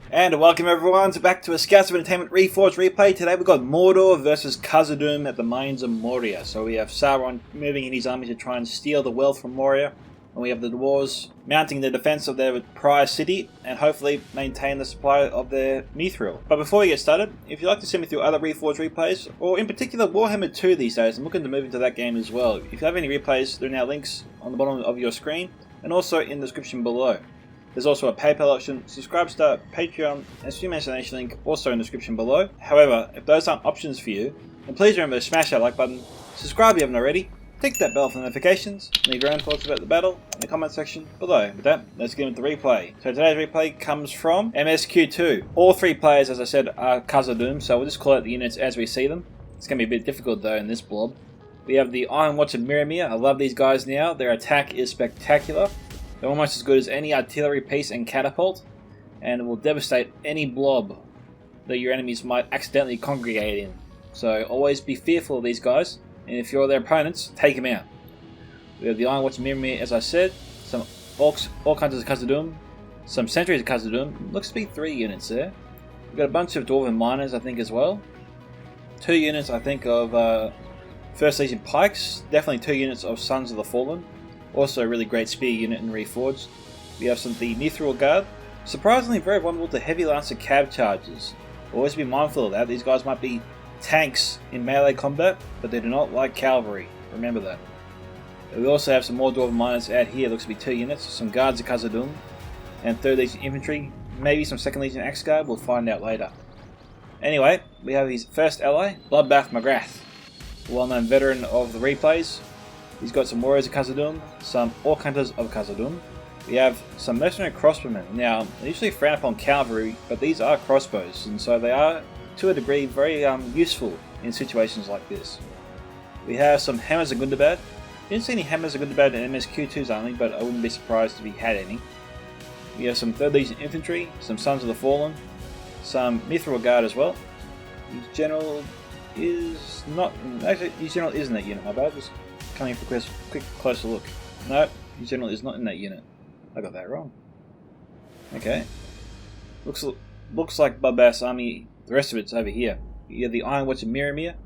And welcome everyone back to a Scouts of Entertainment Reforged replay. Today we've got Mordor versus Khazad-dum at the Mines of Moria. So we have Sauron moving in his army to try and steal the wealth from Moria. And we have the dwarves mounting the defense of their prior city and hopefully maintain the supply of their mithril. But before we get started, if you'd like to send me through other Reforged replays, or in particular Warhammer 2 these days, I'm looking to move into that game as well. If you have any replays, there are now links on the bottom of your screen and also in the description below. There's also a PayPal option, Subscribestar, Patreon, and Stream Destination link also in the description below. However, if those aren't options for you, then please remember to smash that like button, subscribe if you haven't already, click that bell for notifications, and leave your own thoughts about the battle in the comment section below. With that, let's get into the replay. So today's replay comes from MSQ2. All three players, as I said, are Khazad-dum, so we'll just call out the units as we see them. It's going to be a bit difficult though in this blob. We have the Iron Watch of Miramir. I love these guys now. Their attack is spectacular. They're almost as good as any artillery piece and catapult, and will devastate any blob that your enemies might accidentally congregate in. So always be fearful of these guys, and if you're their opponents, take them out. We have the Iron Watch of Miramir, as I said, some orcs, all kinds of Khazad-dum, some sentries of Khazad-dum. Looks to be 3 units there. We've got a bunch of dwarven miners, I think, as well. 2 units, I think, of First Legion pikes. Definitely 2 units of Sons of the Fallen. Also a really great spear unit in Reforged. We have the Mithril Guard. Surprisingly very vulnerable to heavy lancer cab charges. Always be mindful of that. These guys might be tanks in melee combat, but they do not like cavalry. Remember that. We also have some more dwarven miners out here. Looks to be 2 units. Some guards of Khazad-dum and 3rd Legion infantry. Maybe some 2nd Legion Axe Guard. We'll find out later. Anyway, we have his first ally, Bloodbath McGrath, a well-known veteran of the replays. He's got some warriors of Khazad-dum, some orc hunters of Khazad-dum. We have some mercenary crossbowmen. Now, they usually frown upon cavalry, but these are crossbows, and so they are, to a degree, very useful in situations like this. We have some hammers of Gundabad. Didn't see any hammers of Gundabad in MSQ2's army, but I wouldn't be surprised if he had any. We have some 3rd Legion infantry, some Sons of the Fallen, some Mithril Guard as well. His general is not... Actually, his general is in that unit, my bad. Just coming for a quick closer look. No, his general is not in that unit. I got that wrong. Okay. Looks like Bloodbath's army, the rest of it's over here. You have the Iron Watch of Miramir,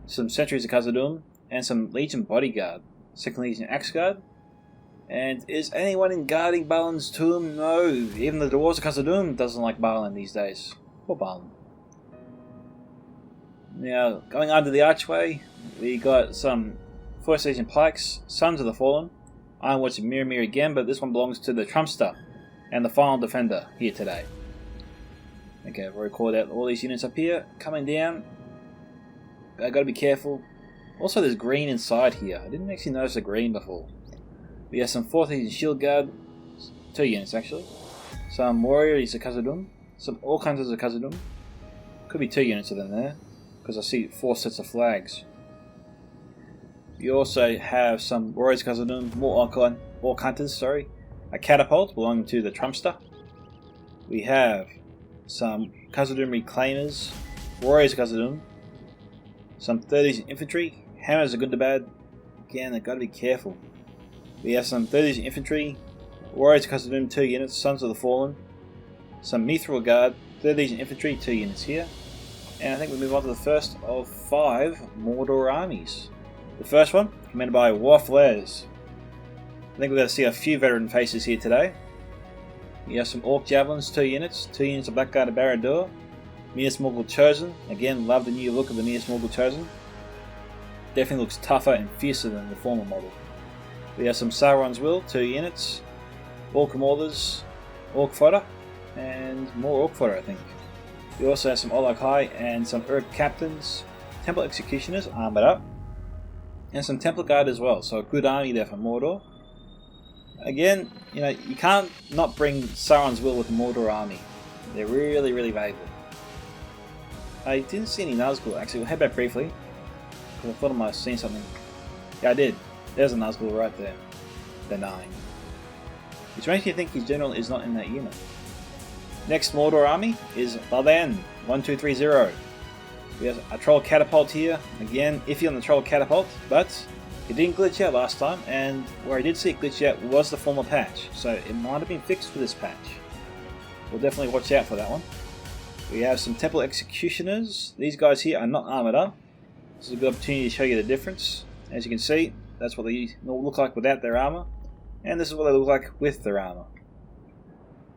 some sentries of Khazad-dum, and some Legion Bodyguard. 2nd Legion Axe Guard. And is anyone in guarding Balin's tomb? No, even the dwarves of Khazad-dum doesn't like Balin these days. Poor Balin. Now, going under the archway, we got some 1st Legion pikes, Sons of the Fallen, Iron Watch of Miramir again, but this one belongs to the Trumpster and the Final Defender here today. Okay, I've already called out all these units up here. Coming down, I gotta be careful. Also, there's green inside here. I didn't actually notice the green before. We have some 4th Legion Shield Guard, 2 units actually. Some warriors of Khazad-dum, some Orc Hunters of Khazad-dum. Could be 2 units of them there, because I see 4 sets of flags. You also have some warriors of Khazad-dum, more Orc Hunters, a catapult belonging to the Trumpster. We have some Khazad-dum Reclaimers, warriors of Khazad-dum, some 3rd Legion infantry, hammers of Gundabad. Again, they've got to be careful. We have some 3rd Legion infantry, warriors of Khazad-dum, 2 units, Sons of the Fallen, some Mithril Guard, 3rd Legion infantry, 2 units here. And I think we move on to the first of 5 Mordor armies. The first one, commanded by Warflares. I think we're going to see a few veteran faces here today. We have some Orc Javelins, 2 units, 2 units of Blackguard of Barad-dûr, Minas Morgul Chosen. Again, love the new look of the Minas Morgul Chosen. Definitely looks tougher and fiercer than the former model. We have some Sauron's Will, 2 units, Orc Marauders, Orc Fodder, and more Orc Fodder, I think. We also have some Olak High and some Urk Captains, Temple Executioners, armoured up, and some Templar Guard as well, so a good army there for Mordor. Again, you can't not bring Sauron's Will with the Mordor army. They're really, really valuable. I didn't see any Nazgul, actually. We'll head back briefly, because I thought I might have seen something. Yeah, I did. There's a Nazgul right there. The 9. Which makes me think his general is not in that unit. Next Mordor army is Baldan 1230. We have a troll catapult here. Again, iffy on the troll catapult, but it didn't glitch out last time, and where I did see it glitch out was the former patch, so it might have been fixed for this patch. We'll definitely watch out for that one. We have some Temple Executioners. These guys here are not armoured up. This is a good opportunity to show you the difference. As you can see, that's what they look like without their armour, and this is what they look like with their armour.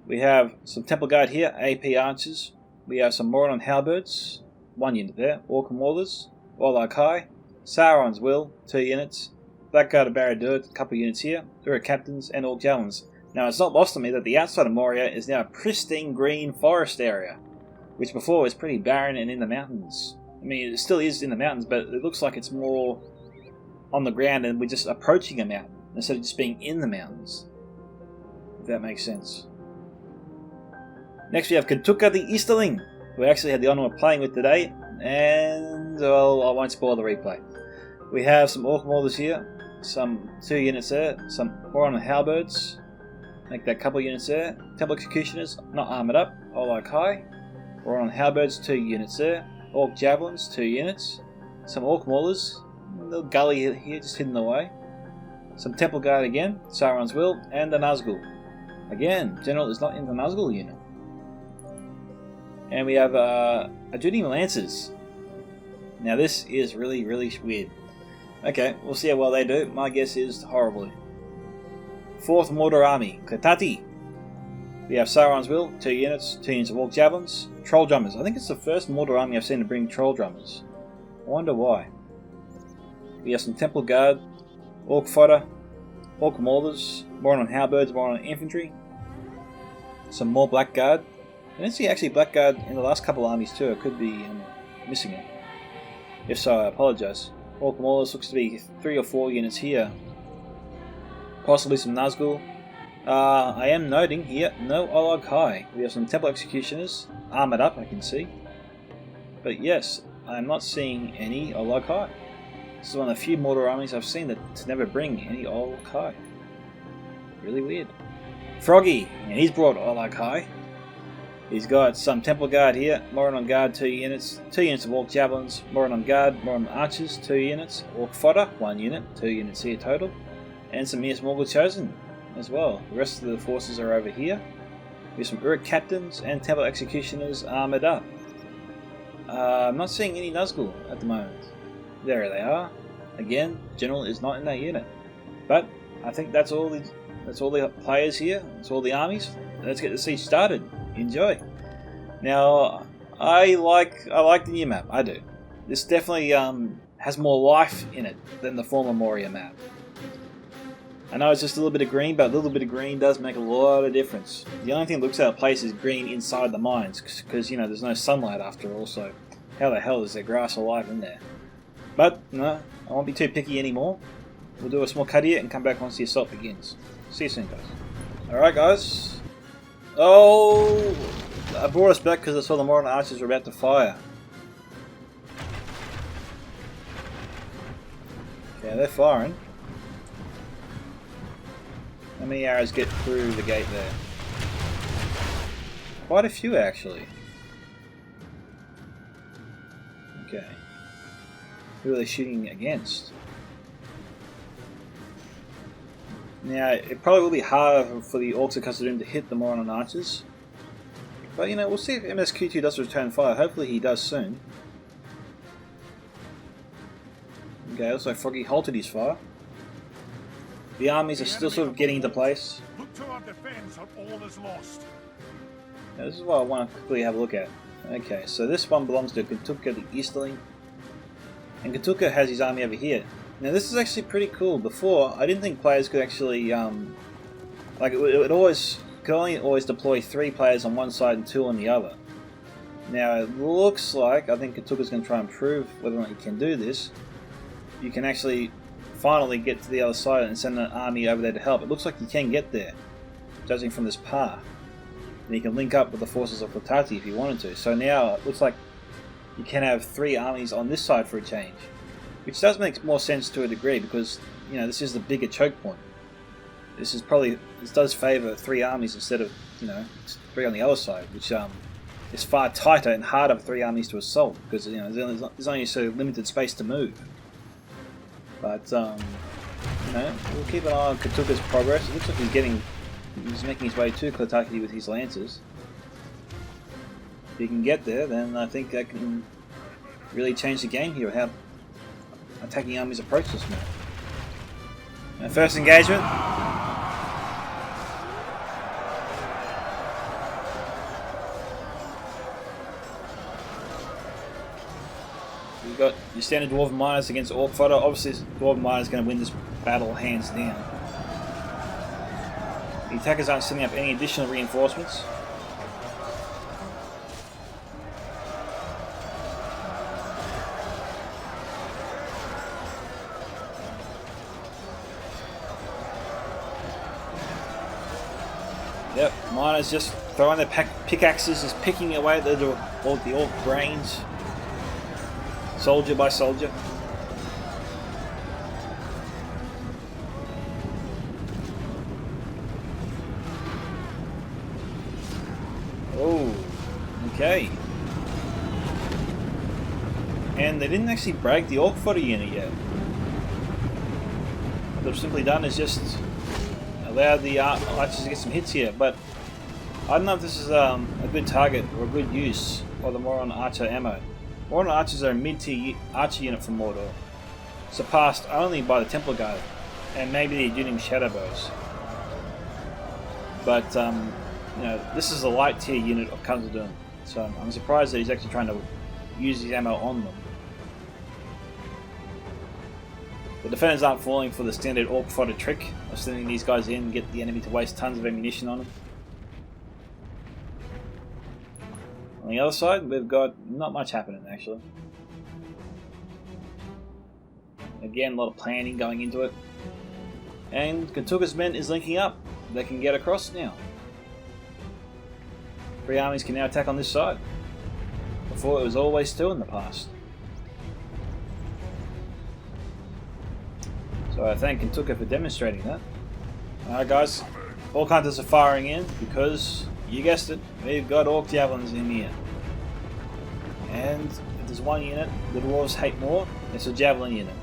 We have some Temple Guard here, AP Archers. We have some Moron Halberds, 1 unit there. Orc Maulers, Orlog High, Sauron's Will, 2 units. Blackguard of Barad-dûr, a couple units here. Uruk Captains and Orc Javelins. Now it's not lost on me that the outside of Moria is now a pristine green forest area, which before was pretty barren and in the mountains. I mean, it still is in the mountains, but it looks like it's more on the ground and we're just approaching a mountain instead of just being in the mountains. If that makes sense. Next we have Kentuka the Easterling, who I actually had the honour of playing with today, and well, I won't spoil the replay. We have some Orc Maulers here, some 2 units there, some Moron Halberds, make that couple units there. Temple Executioners, not armoured up, Orlog High. Moron Halberds, 2 units there. Orc Javelins, 2 units. Some Orc Maulers, a little gully here just hidden away. Some Temple Guard again, Sauron's Will, and the Nazgul. Again, General is not in the Nazgul unit. And we have Adudim Lancers. Now this is really weird. Okay, we'll see how well they do. My guess is horribly. 4th Mordor Army, Kletati. We have Sauron's Will, 2 units, 2 units of Orc Javelins. Troll Drummers. I think it's the first Mordor Army I've seen to bring Troll Drummers. I wonder why. We have some Temple Guard, Orc Fodder, Orc Maulers, Moron Halberds, Moron Infantry. Some more Blackguard. I didn't see actually Blackguard in the last couple of armies too. I could be missing it. If so, I apologise. Orc Maulers looks to be 3 or 4 units here. Possibly some Nazgul. I am noting here, no Orlog High. We have some Temple Executioners, armoured up I can see. But yes, I am not seeing any Orlog High. This is one of the few Mordor armies I've seen that to never bring any Orlog High. Really weird. Froggy, and he's brought Orlog High. He's got some Temple Guard here, Moron on Guard 2 units, 2 units of Orc Javelins, Moron on Guard, Moron Archers 2 units, Orc Fodder 1 unit, 2 units here total, and some Minas Morgul Chosen as well. The rest of the forces are over here. We have some Uruk Captains and Temple Executioners armoured up. I'm not seeing any Nazgul at the moment. There they are. Again, General is not in that unit. But I think that's all the players here, that's all the armies. Let's get the siege started. Enjoy. Now, I like the new map. I do. This definitely has more life in it than the former Moria map. I know it's just a little bit of green, but a little bit of green does make a lot of difference. The only thing that looks out of place is green inside the mines, because you know there's no sunlight after all. So how the hell is there grass alive in there? But no, I won't be too picky anymore. We'll do a small cut here and come back once the assault begins. See you soon, guys. All right, guys. Oh, I brought us back because I saw the Moron Archers were about to fire. Okay, they're firing. How many arrows get through the gate there? Quite a few, actually. Okay. Who are they shooting against? Now, it probably will be harder for the Orcs of Khazad-dum to hit the Moron Archers. But, you know, we'll see if MSQ2 does return fire. Hopefully he does soon. Okay, looks like Froggy halted his fire. The armies are still sort of getting into place. Look to our defense or all is lost. Now, this is what I want to quickly have a look at. Okay, so this one belongs to Kentuka the Easterling. And Kentuka has his army over here. Now this is actually pretty cool. Before, I didn't think players could actually, like it could only always deploy 3 players on one side and 2 on the other. Now it looks like, I think Kentuka's going to try and prove whether or not you can do this. You can actually finally get to the other side and send an army over there to help. It looks like you can get there, judging from this path. And you can link up with the forces of Kletati if you wanted to. So now it looks like you can have 3 armies on this side for a change. Which does make more sense to a degree because, you know, this is the bigger choke point. this does favour 3 armies instead of 3 on the other side, which is far tighter and harder for 3 armies to assault because there's only so limited space to move. But we'll keep an eye on Katuka's progress. It looks like he's making his way to Klataki with his lancers. If he can get there, then I think that can really change the game here, how attacking armies approach this map. Now, first engagement. You've got your standard Dwarven Miners against Orc Fodder. Obviously, Dwarven Miners going to win this battle hands down. The attackers aren't setting up any additional reinforcements. Yep, Miners just throwing their pickaxes, just picking away at the Orc brains. Soldier by soldier. Oh, okay. And they didn't actually break the Orc Fodder unit yet. What they've simply done is just allow the archers to get some hits here, but I don't know if this is a good target or a good use of the Moron Archer ammo. Moron Archers are a mid-tier archer unit from Mordor, surpassed only by the Templar Guard and maybe the Dunim Shadowbows. But this is a light tier unit of Khazad-dum, so I'm surprised that he's actually trying to use his ammo on them. The defenders aren't falling for the standard Orc Fodder trick of sending these guys in and get the enemy to waste tons of ammunition on them. On the other side, we've got not much happening actually. Again, a lot of planning going into it. And Katuka's men is linking up. They can get across now. 3 armies can now attack on this side. Before it was always 2 in the past. So I thank Katuka for demonstrating that. Alright guys, Orc Hunters are firing in because, you guessed it, we've got Orc Javelins in here. And if there's one unit the Dwarves hate more, it's a Javelin unit.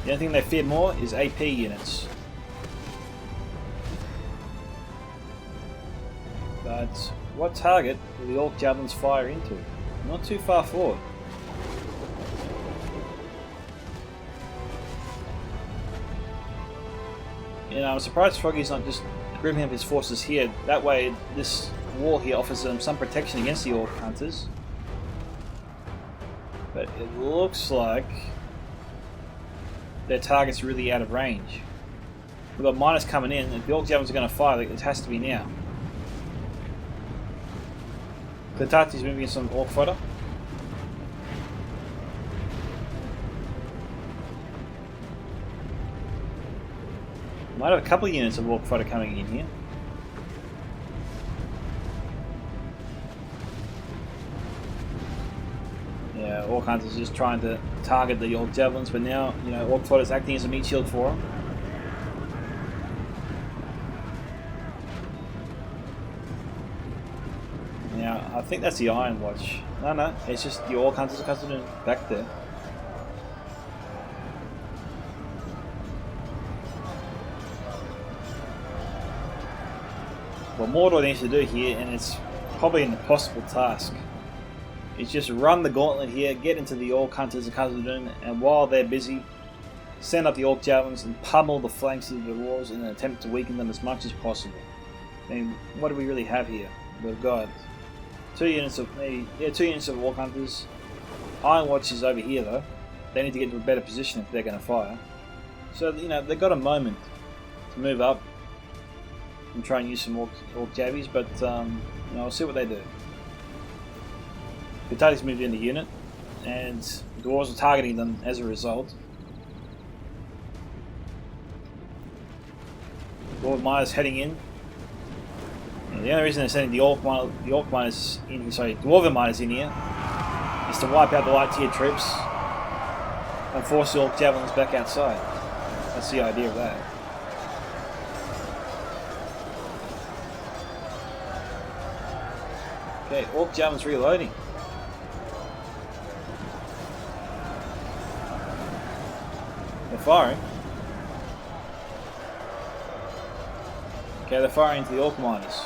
The only thing they fear more is AP units. But what target will the Orc Javelins fire into? Not too far forward. I'm surprised Froggy's not just grouping up his forces here. That way, this wall here offers them some protection against the Orc Hunters. But it looks like their target's really out of range. We've got miners coming in. If the Orc Javelins are going to fire, it has to be now. Klatati's moving in some Orc Fodder. Might have a couple of units of Orc Fodder coming in here. Yeah, Orc Hunters just trying to target the Orc Javelins, but now, Orc Fodder's acting as a meat shield for them. Now, I think that's the Iron Watch. No, it's just the Orc Hunters are back there. What Mordor needs to do here, and it's probably an impossible task, is just run the gauntlet here, get into the Orc Hunters of Khazad-dum, and while they're busy, send up the Orc Javelins and pummel the flanks of the Dwarves in an attempt to weaken them as much as possible. I mean, what do we really have here? We've got 2 units of Orc Hunters. Iron Watch is over here though. They need to get to a better position if they're going to fire. So, they've got a moment to move up and try and use some Orc Javies, but we'll see what they do. Klatati's moved in the unit, and the Dwarves are targeting them as a result. Dwarven Miners heading in. And the only reason they're sending the Dwarven Miners in here is to wipe out the light tier troops and force the Orc Javelins back outside. That's the idea of that. Okay, Orc Javelin's reloading. They're firing. Okay, they're firing into the Orc miners.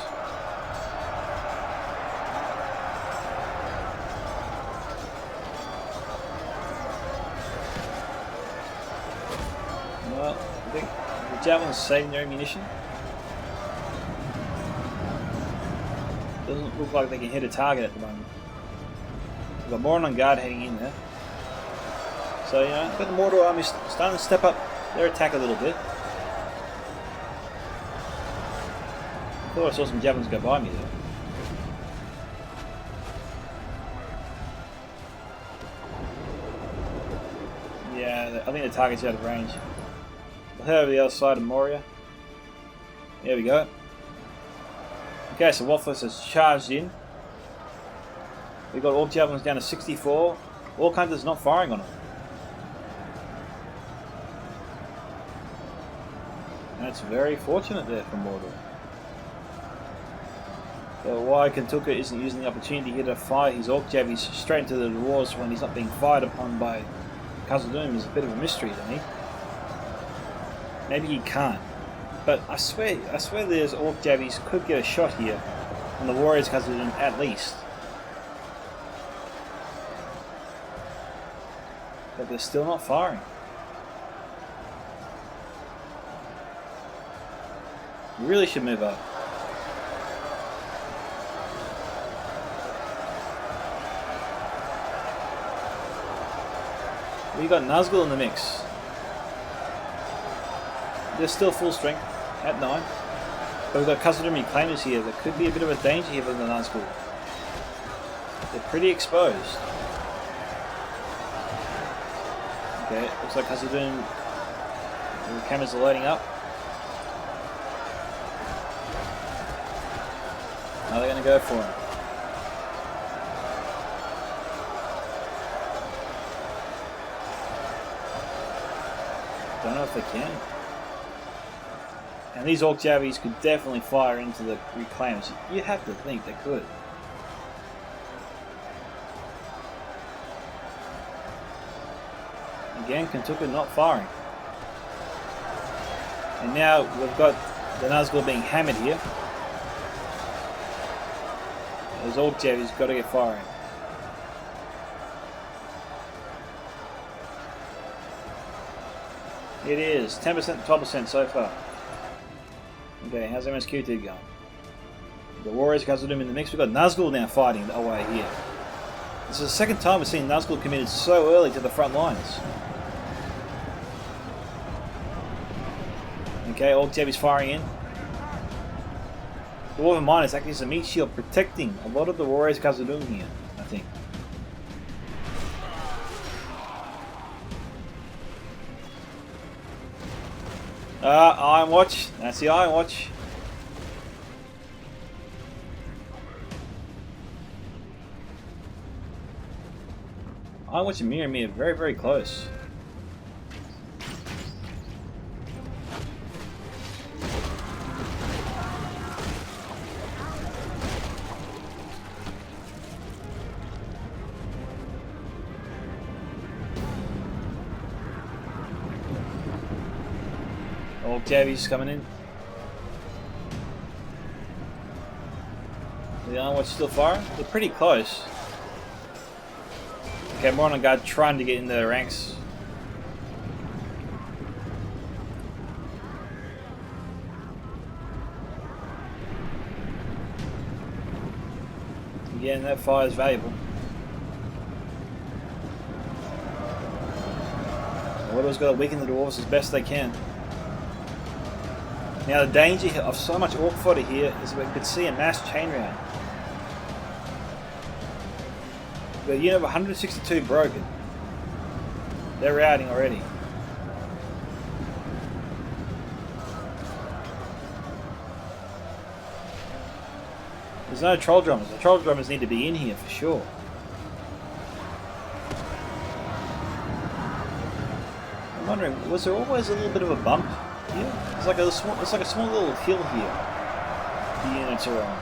Well, I think the Javelin's saving their ammunition. Doesn't look like they can hit a target at the moment. We've got Moron on guard heading in there. So, you know, but the Mordor army is starting to step up their attack a little bit. I thought I saw some Javelins go by me there. Yeah, I think the target's out of range. We'll head over to the other side of Moria. There we go. Okay, so Waffles has charged in. We've got Orc Javelins down to 64. Orc Hunter's not firing on them. That's very fortunate there from Mordor. So why Kentuka isn't using the opportunity here to fire his Orc Javies straight into the dwarves when he's not being fired upon by Khazad-dum is a bit of a mystery to me. Maybe he can't. But I swear there's Orc Javies could get a shot here on the Warriors Khazad-dum at least. But they're still not firing. You really should move up. We got Nazgul in the mix. They're still full strength at 9. But we've got Khazad-dum reclaimers here. That could be a bit of a danger here for the Nazgul. They're pretty exposed. Okay, looks like Khazad-dum, the cameras are loading up. Now they're going to go for him. Don't know if they can. And these Orc Javies could definitely fire into the reclaimers. You have to think they could. Again, Kentuka not firing. And now we've got the Nazgul being hammered here. Those Orc Javies got to get firing. It is 10%, 12% so far. Okay, how's MSQ2 going? The Warriors Khazad-dum in the mix. We've got Nazgul now fighting away here. This is the second time we've seen Nazgul committed so early to the front lines. Okay, Orc Javies firing in. The Dwarven Miners acting as a meat shield protecting a lot of the Warriors Khazad-dum here, I think. Iron Watch. That's the Iron Watch. Iron Watch and Mirror Me are very, very close. Orc Javies coming in. The Iron Watch still firing? They're pretty close. Okay, more on guard trying to get into the ranks. Again, that fire is valuable. Mordor's got to weaken the dwarves as best they can. Now the danger of so much Orc fodder here is we could see a mass chain round. The unit of 162 broken. They're routing already. There's no troll drummers. The troll drummers need to be in here for sure. I'm wondering, was there always a little bit of a bump here? It's like a small little hill here. The units are on.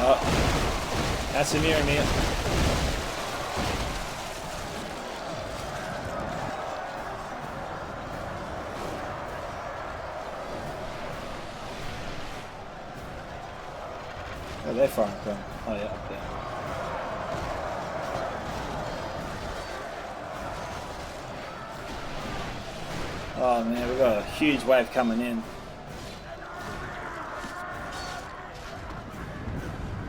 Oh, that's a mirror. Oh, they're firing from. Oh yeah, up there. Oh man, we've got a huge wave coming in.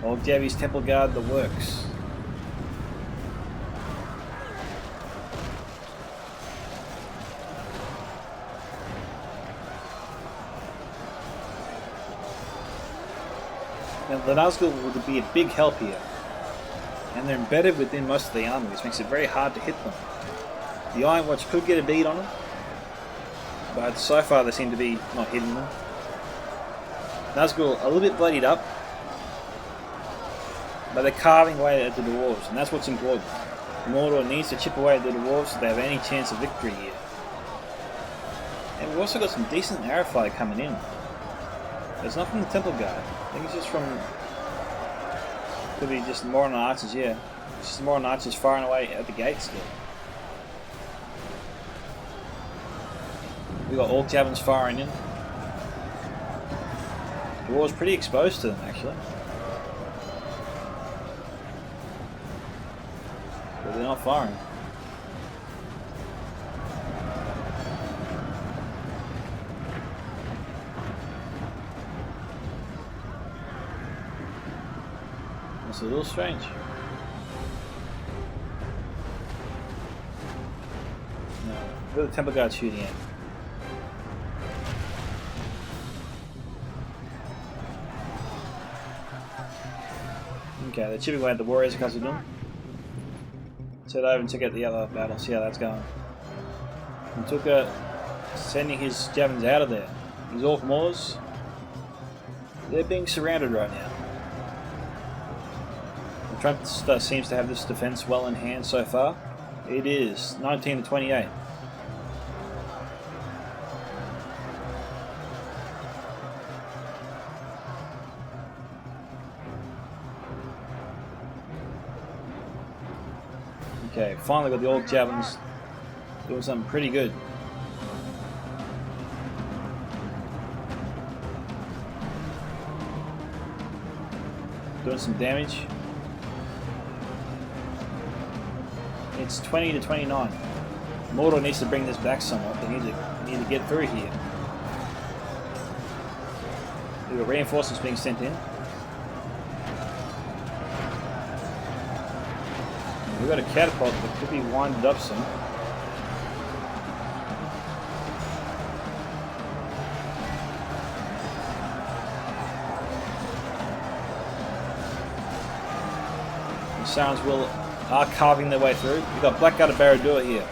Old Javi's Temple Guard, the works. Now the Nazgul would be a big help here, and they're embedded within most of the army, which makes it very hard to hit them. The Iron Watch could get a bead on them, but so far they seem to be not hitting them. Nazgul a little bit bloodied up, but they're carving away at the dwarves, and that's what's important. Mordor needs to chip away at the dwarves so they have any chance of victory here. And we've also got some decent arrow fire coming in. It's not from the Temple Guard. I think it's just from... Could be just Moron archers, yeah. It's just Moron archers firing away at the gate still. We've got Orc Javelins firing in. The war's pretty exposed to them actually. But they're not firing. It's a little strange. No, where are the Temple Guard shooting at? Okay, they're chipping away at the warriors of Khazad-dum. Let's head over and check out the other battle, see how that's going. And Tuka sending his javelins out of there. His Orc Maws, they're being surrounded right now. Trump seems to have this defense well in hand so far. It is 19 to 28. Okay, finally got the Orc Javelins doing something pretty good. Doing some damage. It's 20 to 29. Mordor needs to bring this back somewhat. They need to get through here. We've got reinforcements being sent in. We've got a catapult that could be winded up soon. The Saurons are carving their way through. We've got Blackguard of Barad-dûr here.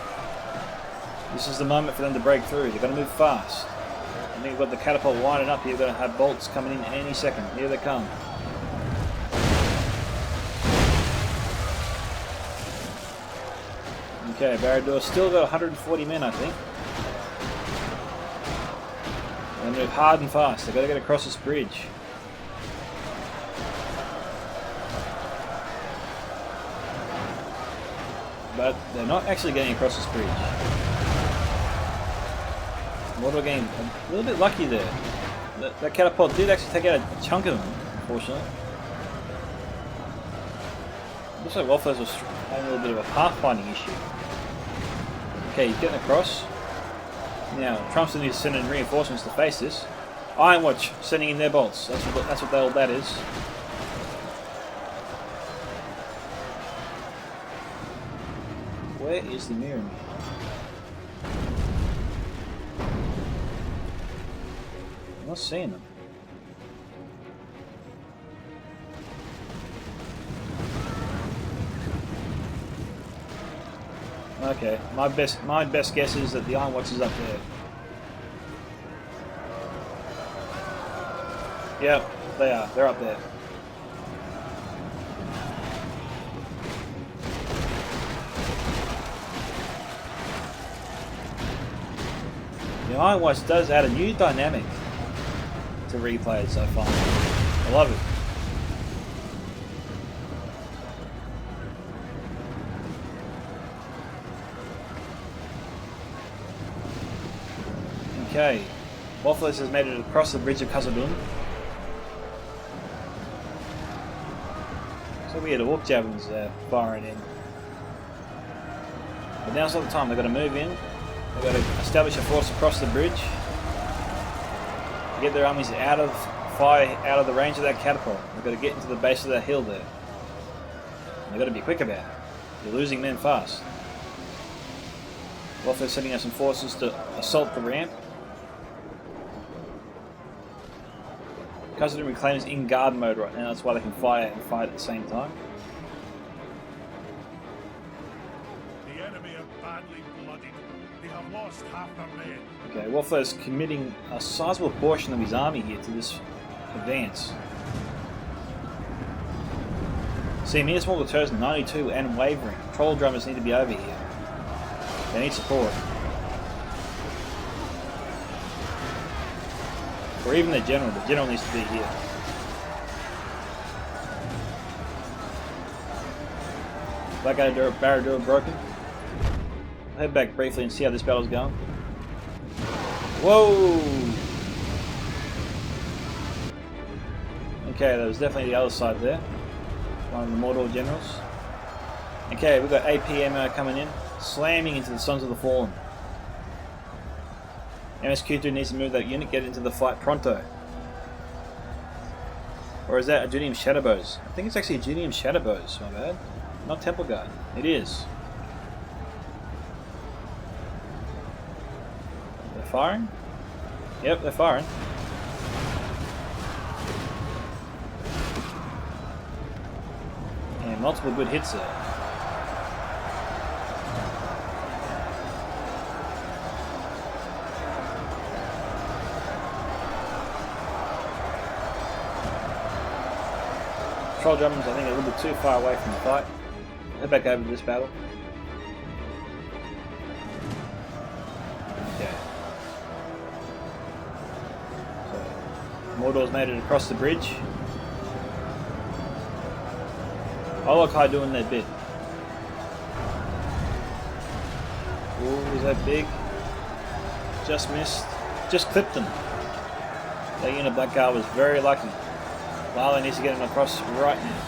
This is the moment for them to break through. They've got to move fast. I think we've got the catapult winding up here. We've got to have bolts coming in any second. Here they come. Okay, Barad-dûr's still got 140 men, I think. They move hard and fast. They've got to get across this bridge. But they're not actually getting across this bridge. Mordor getting a little bit lucky there. That catapult did actually take out a chunk of them, unfortunately. Looks like Wolfos was having a little bit of a pathfinding issue. Okay, he's getting across. Now, Trump's needs to send in reinforcements to face this. Iron Watch sending in their bolts. That's what all that is. Where is the mirror man? I'm not seeing them. Okay, my best guess is that the Iron Watch is up there. Yep, they are. They're up there. The Iron Watch does add a new dynamic to replay so far. I love it. Okay, Waffles has made it across the bridge of Khazad-dum. So we had orc javelins firing in. But now's not the time, they've got to move in. They've got to establish a force across the bridge. Get their armies out of fire, out of the range of that catapult. They've got to get into the base of that hill there. They've got to be quick about it. You're losing men fast. Waffles sending out some forces to assault the ramp. Khazad-dum reclaims in guard mode right now, that's why they can fire and fight at the same time. The enemy are badly bloodied. They have lost half their men. Okay, Waffle is committing a sizable portion of his army here to this advance. See, mere small deterrents 92 and wavering. Troll drummers need to be over here. They need support. Or even the general needs to be here. Black Barradur broken. I'll head back briefly and see how this battle's going. Whoa! Okay, that was definitely the other side there. One of the Mordor generals. Okay, we've got AP ammo coming in, slamming into the Sons of the Fallen. MSQ2 needs to move that unit, get into the fight pronto. Or is that a Junium Shadowbows? I think it's actually a Junium Shadowbows, my bad. Not Temple Guard. It is. They're firing? Yep, they're firing. And multiple good hits there. Troll drummers, I think, are a little bit too far away from the fight. Head back over to this battle. Okay. So, Mordor's made it across the bridge. Olokai doing their bit. Ooh, is that big? Just missed. Just clipped them. That unit Blackguard was very lucky. Lala needs to get him across right now.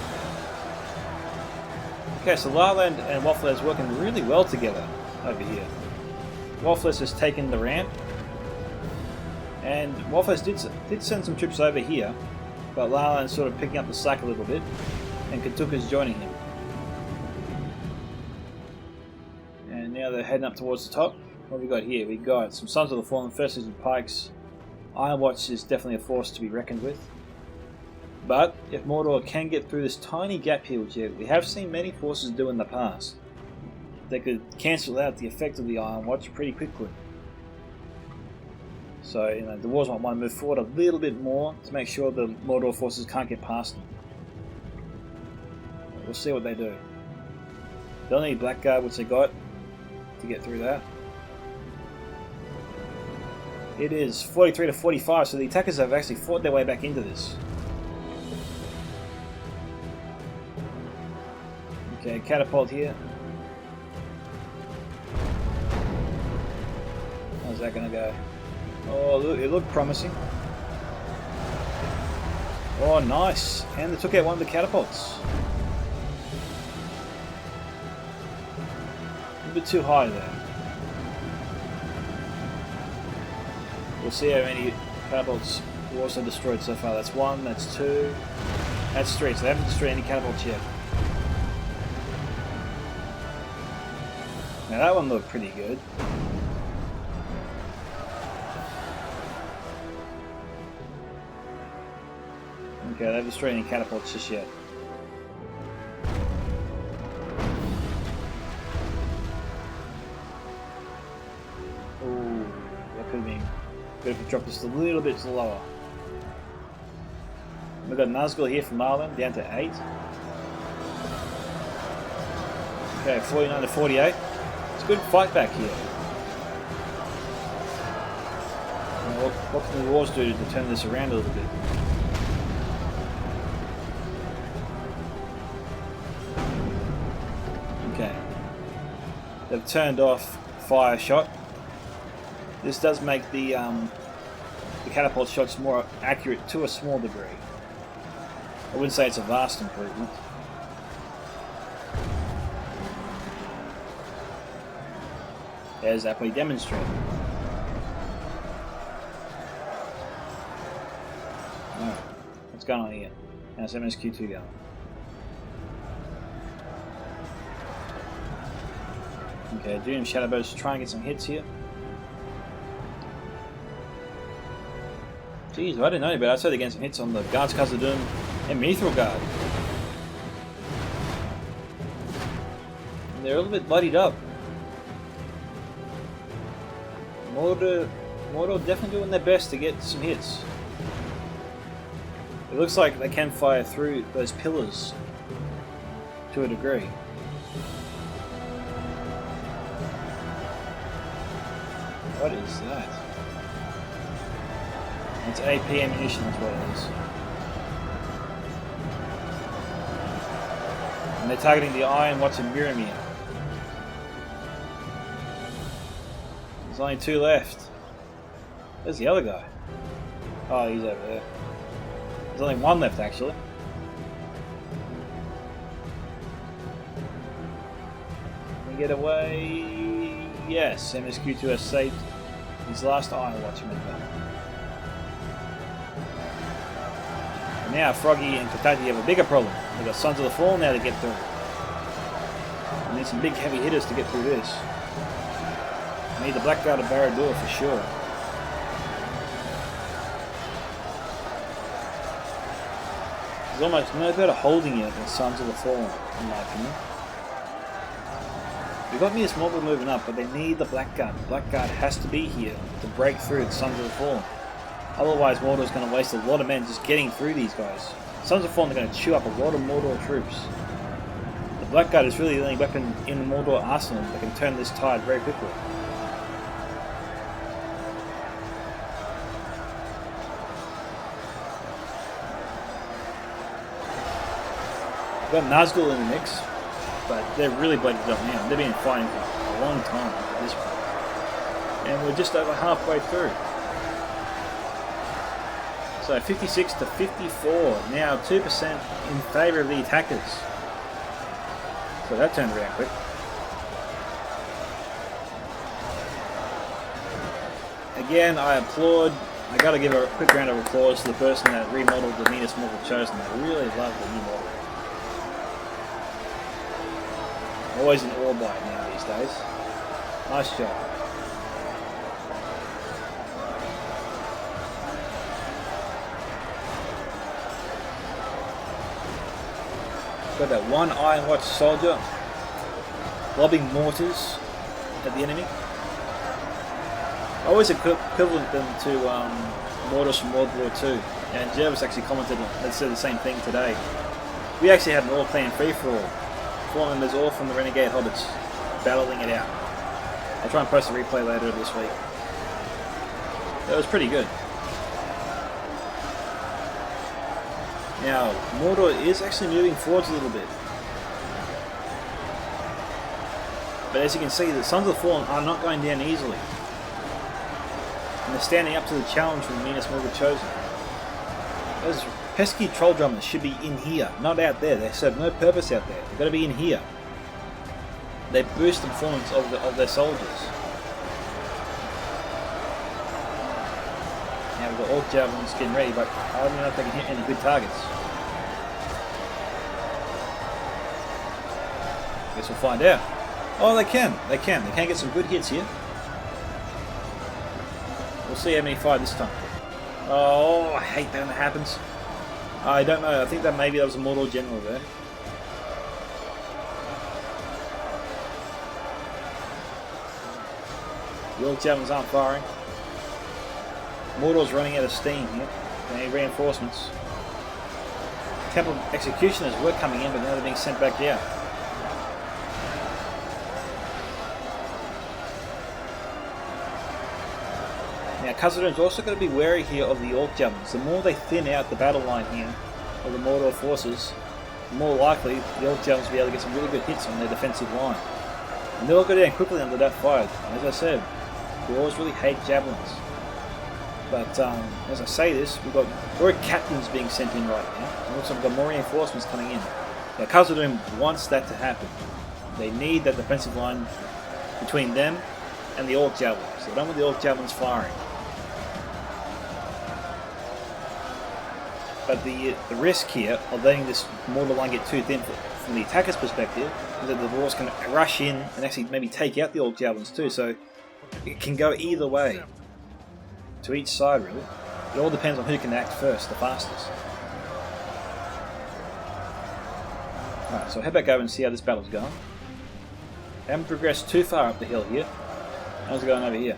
Okay, so Lala and Waffles working really well together over here. Waffles has taken the ramp, and Waffles did send some troops over here, but Lala is sort of picking up the slack a little bit, and Katuka's joining him. And now they're heading up towards the top. What have we got here? We got some Sons of the Fallen, First Season Pikes. Iron Watch is definitely a force to be reckoned with. But if Mordor can get through this tiny gap here, which we have seen many forces do in the past, they could cancel out the effect of the Iron Watch pretty quickly. So, you know, the Dwarves might want to move forward a little bit more to make sure the Mordor forces can't get past them. We'll see what they do. They'll need Blackguard, which they got, to get through that. It is 43 to 45, so the attackers have actually fought their way back into this. Okay, catapult here. How's that gonna go? Oh, look, it looked promising. Oh, nice. And they took out one of the catapults. A bit too high there. We'll see how many catapults were also destroyed so far. That's one, that's two, that's three. So they haven't destroyed any catapults yet. Now that one looked pretty good. Okay, they haven't destroyed any catapults just yet. Ooh, that could have been good if we dropped just a little bit lower. We've got Nazgul here from Marlin, down to 8. Okay, 49 to 48. It's a good fight back here. What can the wars do to turn this around a little bit? Okay. They've turned off fire shot. This does make the catapult shots more accurate to a small degree. I wouldn't say it's a vast improvement. As aptly demonstrated. Alright, what's going on here? How's MSQ2 going? Okay, Doom Shadowbows try and get some hits here. Jeez, I didn't know, but I started getting some hits on the Guards Khazad-dum and Mithril Guard. And they're a little bit bloodied up. Mordor definitely doing their best to get some hits. It looks like they can fire through those pillars to a degree. What is that? It's AP ammunition, that's what it is. And they're targeting the Iron Watts and Miramir. There's only 2 left. Where's the other guy? Oh, he's over there. There's only 1 left, actually. Can we get away? Yes, MSQ2 has saved his last Iron Watch member. And now Froggy and Kentucky have a bigger problem. They've got Sons of the Fallen now to get through. We need some big heavy hitters to get through this. We need the Blackguard of Barad-dûr for sure. There's almost no better holding it than Sons of the Fallen, in my opinion. We've got Minas Morgul moving up, but they need the Blackguard. The Blackguard has to be here to break through the Sons of the Fallen. Otherwise, Mordor's going to waste a lot of men just getting through these guys. Sons of the Fallen are going to chew up a lot of Mordor troops. The Blackguard is really the only weapon in the Mordor arsenal that can turn this tide very quickly. We've got Nazgul in the mix, but they're really blooded up now. They've been fighting for a long time at this point. And we're just over halfway through. So 56 to 54, now 2% in favour of the attackers. So that turned around quick. Again, I applaud. I got to give a quick round of applause to the person that remodeled the Minas Morgul Chosen. I really love the new model. Always in awe by it now these days. Nice job. Got that 1 Iron Watch soldier lobbing mortars at the enemy. I always equivalent them to mortars from World War II. And Jervis actually commented and said the same thing today. We actually had an all-clan free-for-all. 4 members all from the Renegade Hobbits battling it out. I'll try and post a replay later this week. That was pretty good. Now, Mordor is actually moving forwards a little bit. But as you can see, the Sons of the Fallen are not going down easily. And they're standing up to the challenge from Minas Morgul Chosen. Those pesky troll drummers should be in here, not out there. They serve no purpose out there. They've got to be in here. They boost the performance of their soldiers. Now we've got all javelins getting ready, but I don't know if they can hit any good targets. Guess we'll find out. Oh, they can. They can get some good hits here. We'll see how many fire this time. Oh, I hate that when that happens. I don't know. I think that maybe that was a Mordor general there. The old javelins aren't firing. Mordor's running out of steam here. They need reinforcements. Capital executioners were coming in, but now they're being sent back down. Now Khazad-dum's also got to be wary here of the Orc Javelins. The more they thin out the battle line here, of the Mordor forces, the more likely the Orc Javelins will be able to get some really good hits on their defensive line. And they'll go down quickly under that fire. As I said, we always really hate Javelins. But as I say this, we've got more captains being sent in right now. And also we've got more reinforcements coming in. Now Khazad-dum wants that to happen. They need that defensive line between them and the Orc Javelins. They don't want the Orc Javelins firing. But the risk here of letting this mortar line get too thin from the attacker's perspective is that the Dwarves can rush in and actually maybe take out the Orc Javelins too. So it can go either way. To each side really. It all depends on who can act first, the fastest. Alright, so head back over and see how this battle's going. I haven't progressed too far up the hill here. How's it going over here?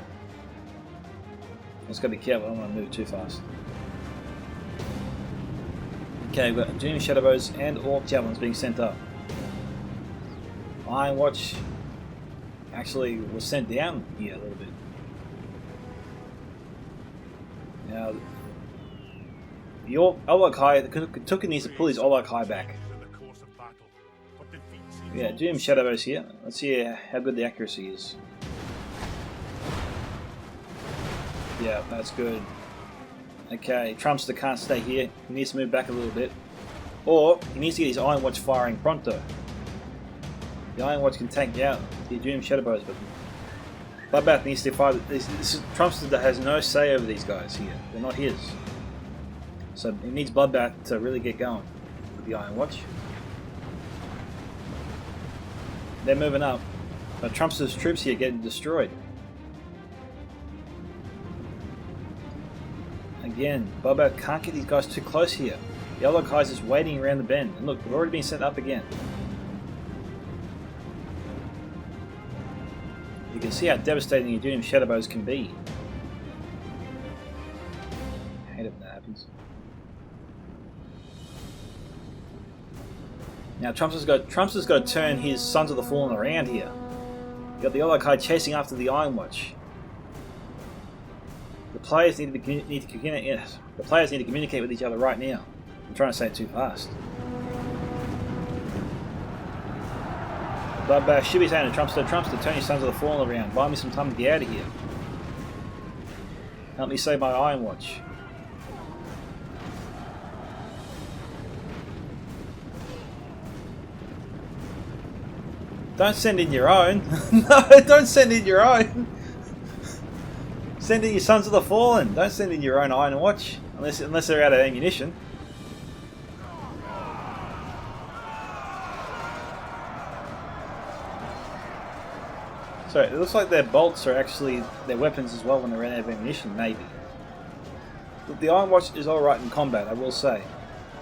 Just gotta be careful, I don't want to move too fast. Okay, we've got Doom Shadowbows and Orc Javelins being sent up. Iron Watch actually was sent down here a little bit. Now, the Olakai, the Tuka needs to pull his Olakai back. Yeah, Doom Shadowbows here. Let's see how good the accuracy is. Yeah, that's good. Okay, Trumpster can't stay here. He needs to move back a little bit. Or, he needs to get his Iron Watch firing pronto. The Iron Watch can tank out the Doom Shadowbows, but Bloodbath needs to fire. Trumpster has no say over these guys here. They're not his. So he needs Bloodbath to really get going with the Iron Watch. They're moving up, but Trumpster's troops here getting destroyed. Again, Bloodbath can't get these guys too close here. The other guy's just waiting around the bend. And look, they've already been sent up again. You can see how devastating your Doom Shadowbows can be. I hate it when that happens. Now Trumpster's got to turn his Sons of the Fallen around here. You got the Olakai chasing after the Iron Watch. The players need to communicate with each other right now. I'm trying to say it too fast. Bloodbath should be saying to Trumpster, turn your Sons of the Fallen around. Buy me some time to get out of here. Help me save my Iron Watch. Don't send in your own. No, don't send in your own. Send in your Sons of the Fallen. Don't send in your own Iron Watch unless they're out of ammunition. So it looks like their bolts are actually their weapons as well when they're out of ammunition, maybe. But the Iron Watch is alright in combat, I will say.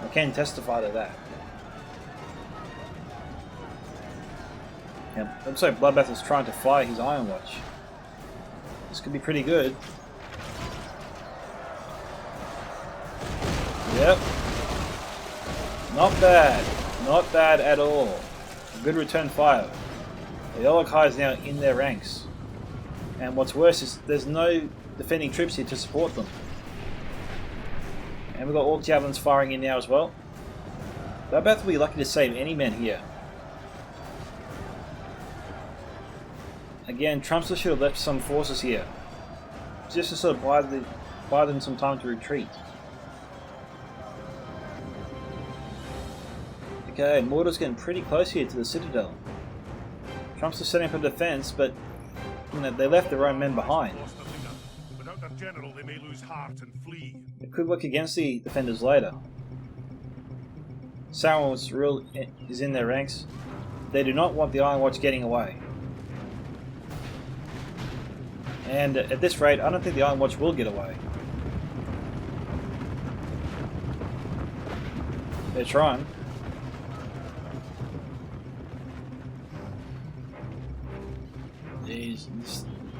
I can testify to that. Yeah, looks like Bloodbath is trying to fire his Iron Watch. This could be pretty good. Yep. Not bad. Not bad at all. Good return fire. The Olakai is now in their ranks. And what's worse is there's no defending troops here to support them. And we've got all javelins firing in now as well. Bloodbath will be lucky to save any men here. Again, Trumpster should have left some forces here. Just to sort of buy them some time to retreat. Okay, Mordor's getting pretty close here to the Citadel. Trumpster's setting up a defense, but you know, they left their own men behind. Without their general, they may lose heart and flee. It could work against the defenders later. Sauron is in their ranks. They do not want the Iron Watch getting away. And at this rate, I don't think the Iron Watch will get away. They're trying. Jeez,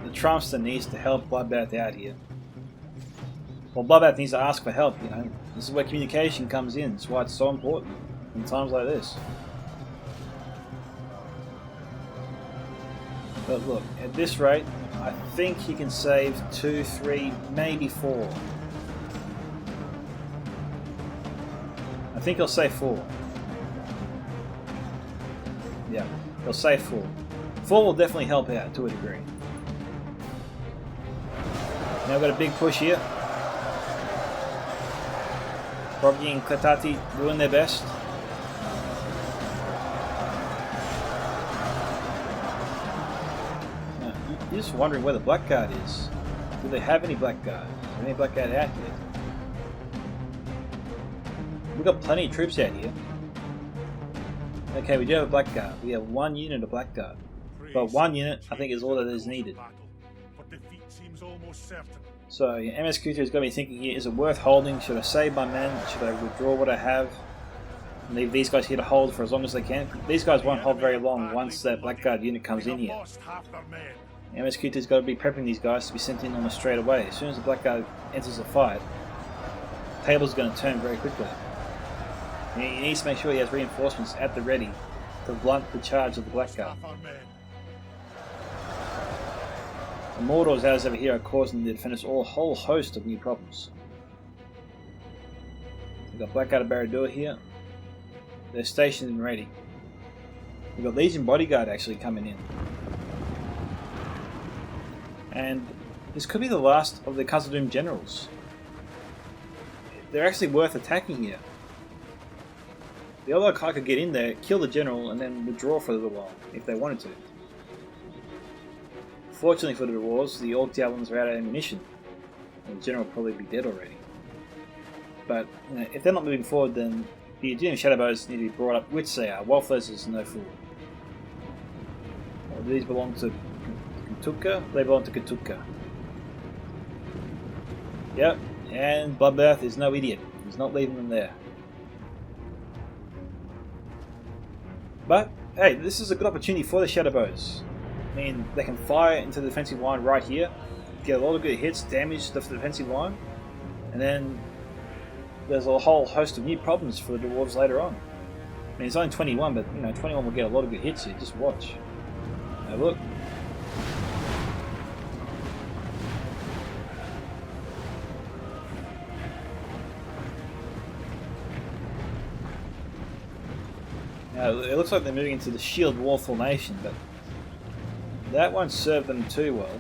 the Trumpster needs to help Bloodbath out here. Well, Bloodbath needs to ask for help, you know. This is where communication comes in. That's why it's so important in times like this. But look, at this rate, I think he can save 2, 3, maybe 4. I think he'll save 4. Yeah, he'll save 4. 4 will definitely help out to a degree. Now we've got a big push here. Froggy and Kletati doing their best. Now, you're just wondering where the Blackguard is. Do they have any Blackguard? Is there any Blackguard out here? We've got plenty of troops out here. Okay, we do have a Blackguard. We have 1 unit of Blackguard. But 1 unit, I think, is all that is needed. So, yeah, MSQ2 is going to be thinking here, is it worth holding? Should I save my men? Should I withdraw what I have? And leave these guys here to hold for as long as they can? These guys won't hold very long once that Blackguard unit comes in here. MSQ2 has got to be prepping these guys to be sent in almost straight away. As soon as the Blackguard enters the fight, the table's going to turn very quickly. And he needs to make sure he has reinforcements at the ready to blunt the charge of the Blackguard. The Mordor's as over here are causing the defenders all a whole host of new problems. We've got Blackguard of Barad-dûr here. They're stationed and ready. We've got Legion Bodyguard actually coming in. And this could be the last of the Khazad-dum generals. They're actually worth attacking here. The other guy could get in there, kill the general, and then withdraw for a little while, if they wanted to. Fortunately for the dwarves, the Orc Javelins are out of ammunition, and the general will probably be dead already. But you know, if they're not moving forward, then the Aegean Shadowbows need to be brought up, which they are. Wolfless is no fool. Well, these belong to Katuka? They belong to Katuka. Yep, and Bloodbath is no idiot. He's not leaving them there. But, hey, this is a good opportunity for the Shadowbows. I mean, they can fire into the defensive line right here, get a lot of good hits, damage the defensive line, and then there's a whole host of new problems for the dwarves later on. I mean, it's only 21, but you know, 21 will get a lot of good hits here. Just watch. Now look. Now, it looks like they're moving into the shield wall formation, but that won't serve them too well.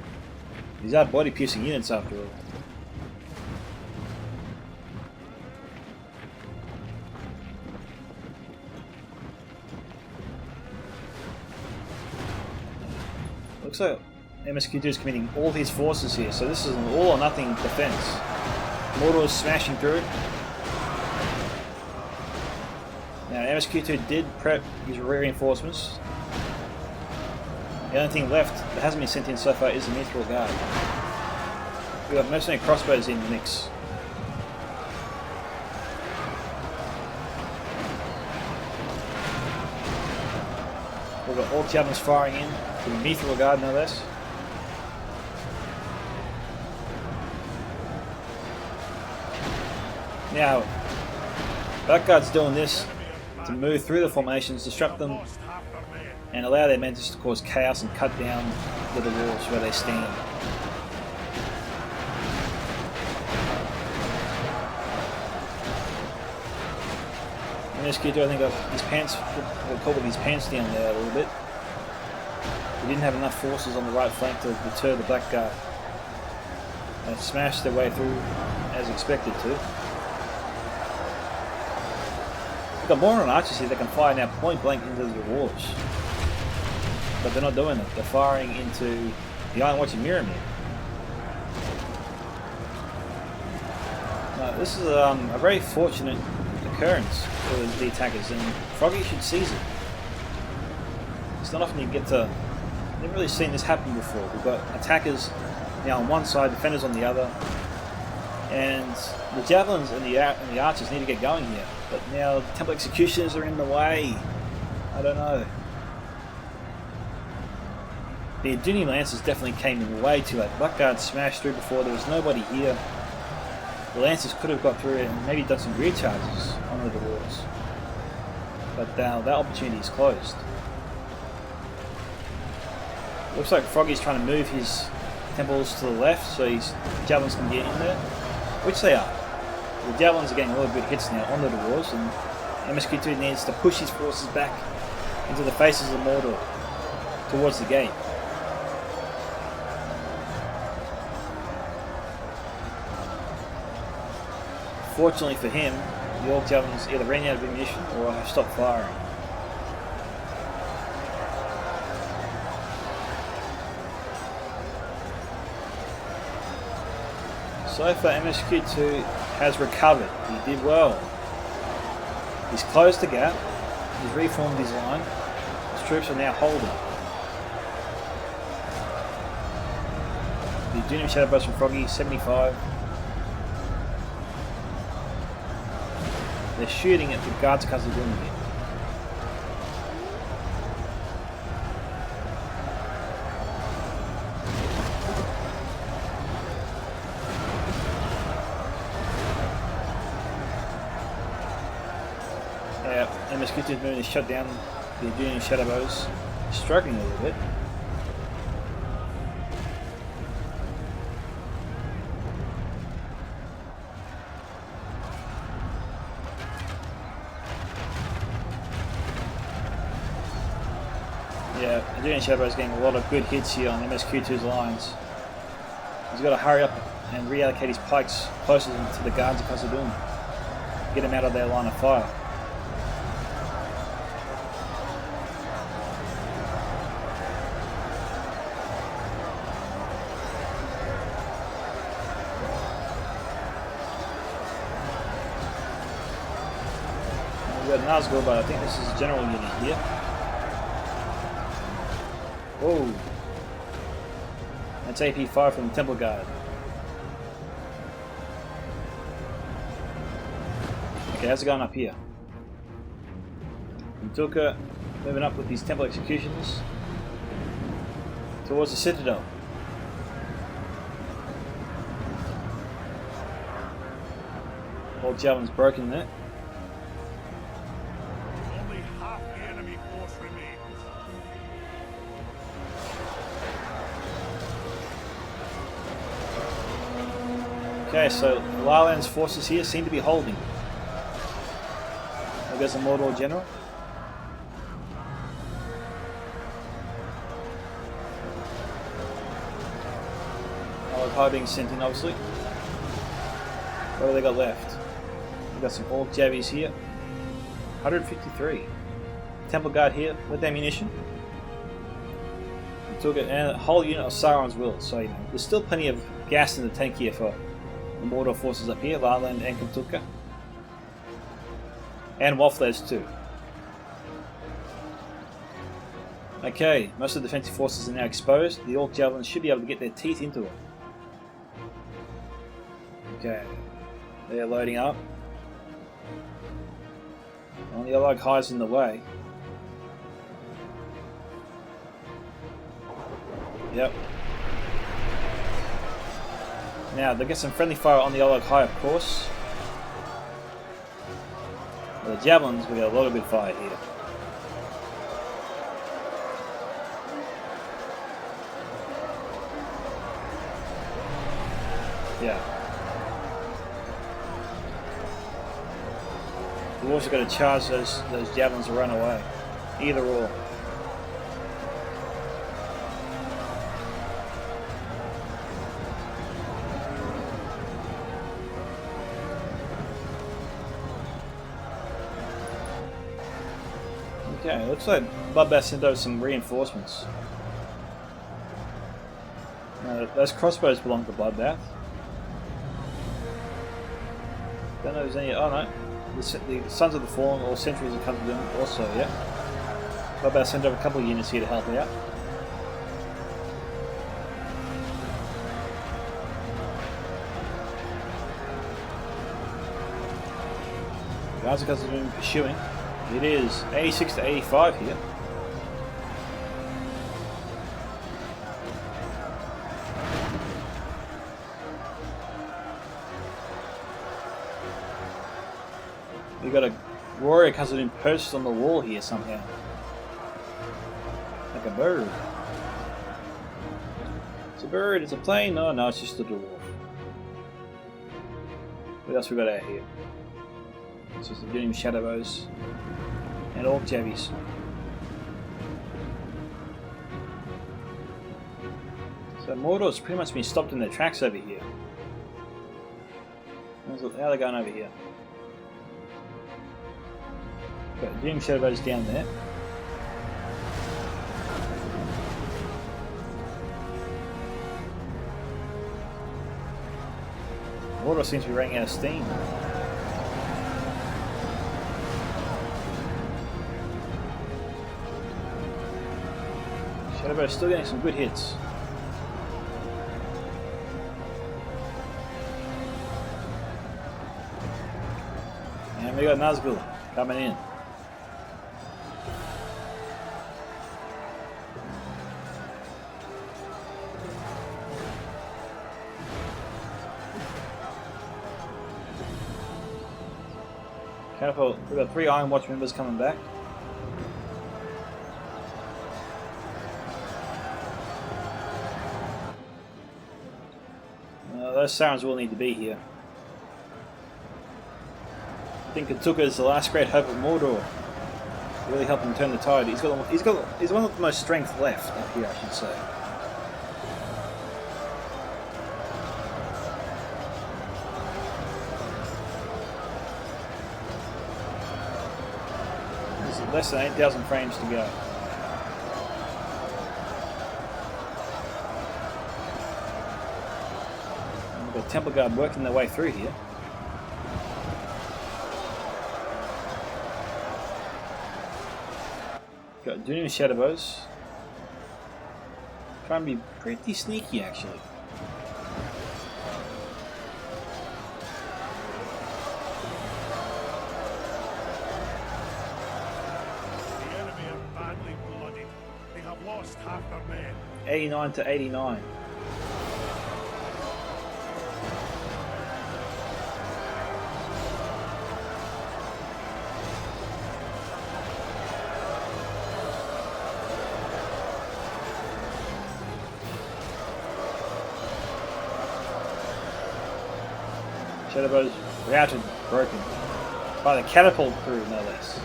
These are body-piercing units after all. Looks like MSQ2 is committing all his forces here, so this is an all-or-nothing defense. Mordor's smashing through. Now, MSQ2 did prep his reinforcements. The only thing left that hasn't been sent in so far is the Mithril Guard. We've got mercenary crossbows in the mix. We've got Orc Javelins firing in to the Mithril Guard, no less. Now, Blackguard's doing this to move through the formations, disrupt them, and allow their men just to cause chaos and cut down the dwarves where they stand. MSQ2, I think, got his pants, pulled his pants down there a little bit. He didn't have enough forces on the right flank to deter the Blackguard. They smashed their way through as expected to. We've got more on archers here that can fire now point blank into the dwarves. But they're not doing it. They're firing into the Iron Watch and Mirror. Now, this is a very fortunate occurrence for the attackers, and Froggy should seize it. It's not often you get to... I've never really seen this happen before. We've got attackers now on one side, defenders on the other, and the javelins and the archers need to get going here. But now the temple executioners are in the way. I don't know. The Aduni Lancers definitely came in way too late. Blackguard smashed through before, there was nobody here. The Lancers could have got through it and maybe done some rear charges on the dwarves. But now that opportunity is closed. Looks like Froggy's trying to move his temples to the left so his javelins can get in there, which they are. The javelins are getting a little bit of hits now onto the walls, and MSQ2 needs to push his forces back into the faces of Mordor towards the gate. Fortunately for him, the Orc javelins either ran out of ammunition or have stopped firing. So far, MSQ2 has recovered. He did well. He's closed the gap. He's reformed his line. His troops are now holding. The Doom Shadow Burst from Froggy, 75. They're shooting at the guards of Khazad-dum again. MSQ2 moving to shut down the Doom Shadow Bows. Struggling a little bit. Yeah, Doom Shadow Bows getting a lot of good hits here on MSQ2's lines. He's got to hurry up and reallocate his pikes closer to the guards of Khazad-dum. Get them out of their line of fire. We've got Nazgul, but I think this is a general unit here. Whoa! That's AP5 from the Temple Guard. Okay, how's it going up here? Mtuka moving up with these Temple Executions towards the Citadel. Old Javelin's broken there. Only half the enemy force remains. Okay, so Laland's forces here seem to be holding. There goes the Mordor General. Power being sent in, obviously. What have they got left? We've got some Orc Javies here. 153. Temple Guard here with ammunition. We took it, and a whole unit of Sauron's Will, so you know, there's still plenty of gas in the tank here for the Mordor forces up here, Laland and Kumtuka. And Wafflers too. Okay, most of the defensive forces are now exposed. The Orc Javelins should be able to get their teeth into it. Okay, they're loading up. And the Allied High's in the way. Yep. Now, they get some friendly fire on the Allied High, of course. But the Javelins, we got a lot of good fire here. Yeah. We've also got to charge those Javelins to run away. Either or. Okay, looks like Bloodbath sent over some reinforcements. Those crossbows belong to Bloodbath. Don't know if there's any. Oh no. The Sons of the Fallen or Sentries have come to them also, yeah. Bloodbath sent over a couple of units here to help out. Guards of Khazad-dum pursuing. It is 86 to 85 here. We've got a warrior Khazad-dum perched on the wall here somehow. Like a bird. It's a bird? It's a plane? No, no, it's just a dwarf. What else we got out here? It's just the Doom Shadowbows and Orc Jabbies. So Mordor's pretty much been stopped in their tracks over here. How are they going over here? Got Doom Shadowbows down there. Mordor seems to be running out of steam. Shadowbow's still getting some good hits. And we got Nazgul coming in. Careful, we've got 3 Iron Watch members coming back. Those Saurons will need to be here. I think Katuka's the last great hope of Mordor. Really help him turn the tide. He's one of the most strength left up here, I should say. There's less than 8,000 frames to go. And we've got Temple Guard working their way through here. Got Doom Shadowbows. Trying to be pretty sneaky, actually. The enemy are badly bloodied. They have lost half their men. 89 to 89. Shadowbows routed, broken. By the catapult crew, no less.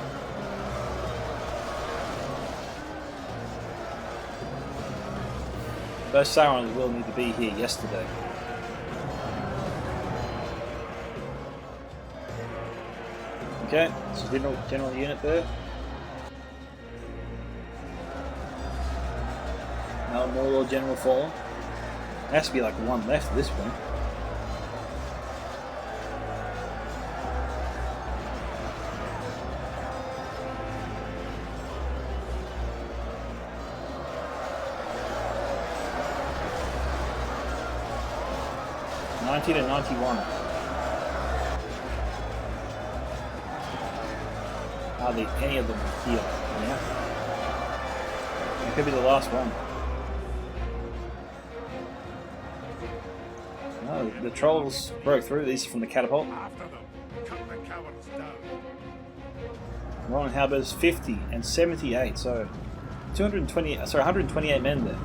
Those Saurons will need to be here yesterday. Okay, so general unit there. Now Mordor general fallen. There has to be like 1 left at this point. To 91. Hardly any of them heal. Yeah. It could be the last one. No, the trolls broke through these from the catapult. After them, cut the cowards down. Ron Halber's 50 and 78, so 128 men there.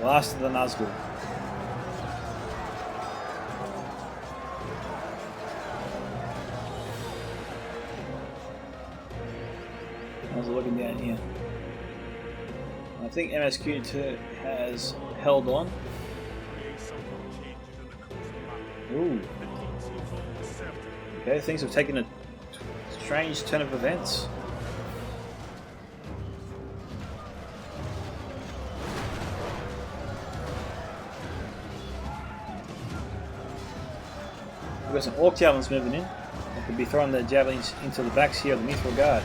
Last of the Nazgul. How's it looking down here? I think MSQ2 has held on. Ooh. Okay, things have taken a strange turn of events. We've got some Orc Javelins moving in. They could be throwing their javelins into the backs here of the Mithril Guard.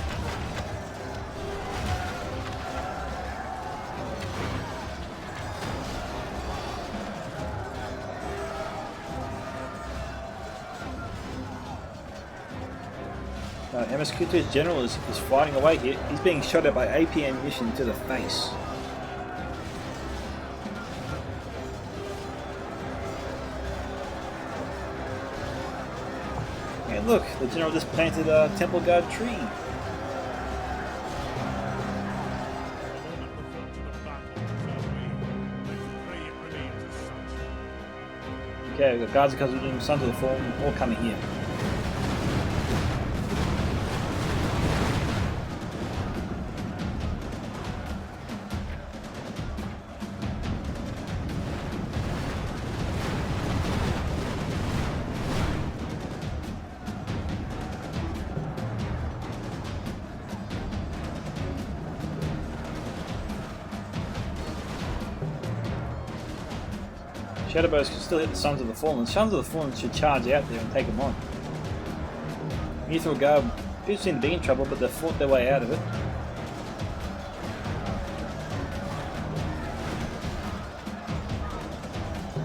MSQ2's general is fighting away here. He's being shot at by AP ammunition to the face. And look, the general just planted a Temple Guard tree. Okay, we've got Guards of Khazad-dum, Sons of the Fallen, all coming here. Shadowbows can still hit the Sons of the Fallen. The Sons of the Fallen should charge out there and take them on. Mithril Guard do seem to be in trouble, but they've fought their way out of it.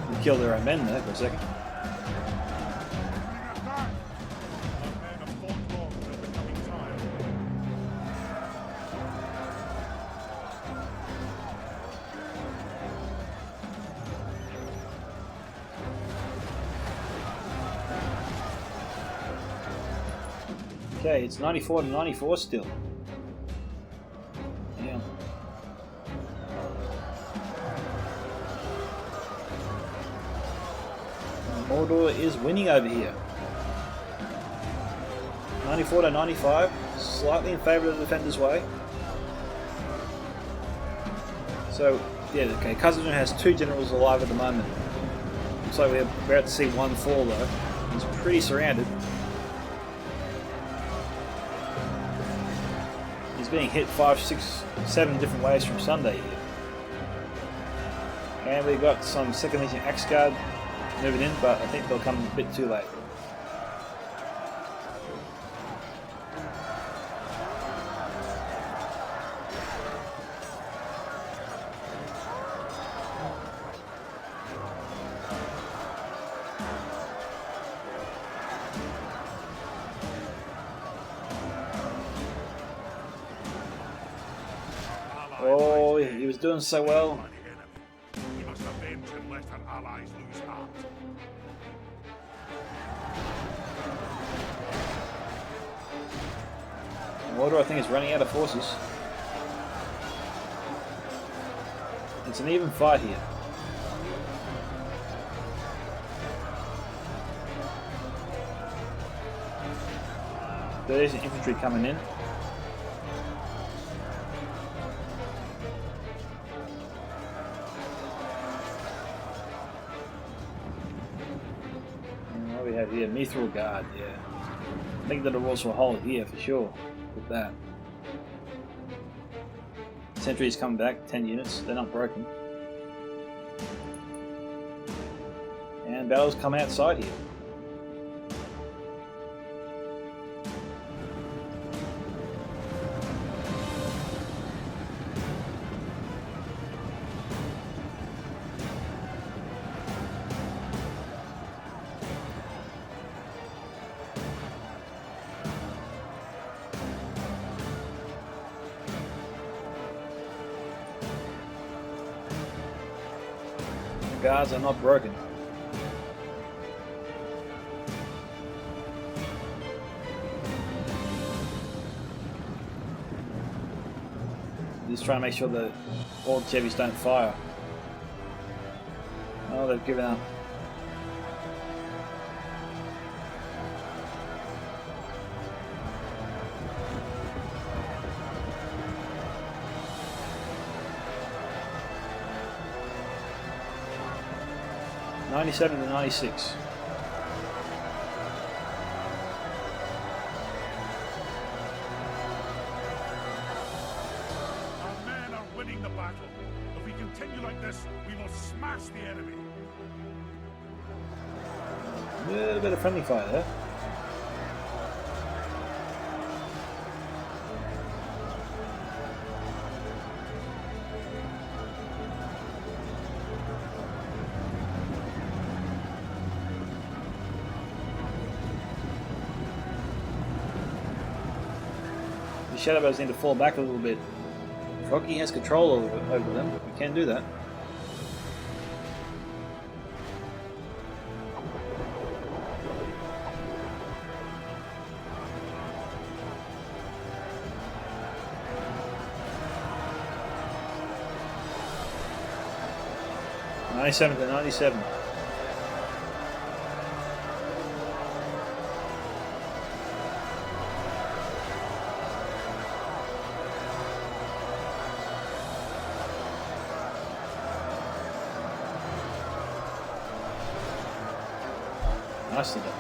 We killed their own men there for a second. Okay, it's 94 to 94 still. Yeah. Mordor is winning over here. 94 to 95, slightly in favour of the defender's way. So, yeah, okay, Khazad-dum has 2 generals alive at the moment. Looks like we're about to see one fall though. He's pretty surrounded. Being hit 5, 6, 7 different ways from Sunday here. And we've got some second edition Axe Guard moving in, but I think they'll come a bit too late. Oh, he was doing so well. We must avenge and let our allies lose heart. Mordor, I think, is running out of forces. It's an even fight here. There's infantry coming in. We have here Mithril Guard, yeah. I think that'll also hold here for sure with that. Sentries come back, 10 units, they're not broken. And battles come outside here. Guards are not broken. Just trying to make sure that all the Chevys don't fire. Oh, they've given up. '97 to '96. Our men are winning the battle. If we continue like this, we will smash the enemy. A little bit of friendly fire there. The Shadowbows need to fall back a little bit. Froggy has control over them. We can do that. '97 to '97. Nicely done.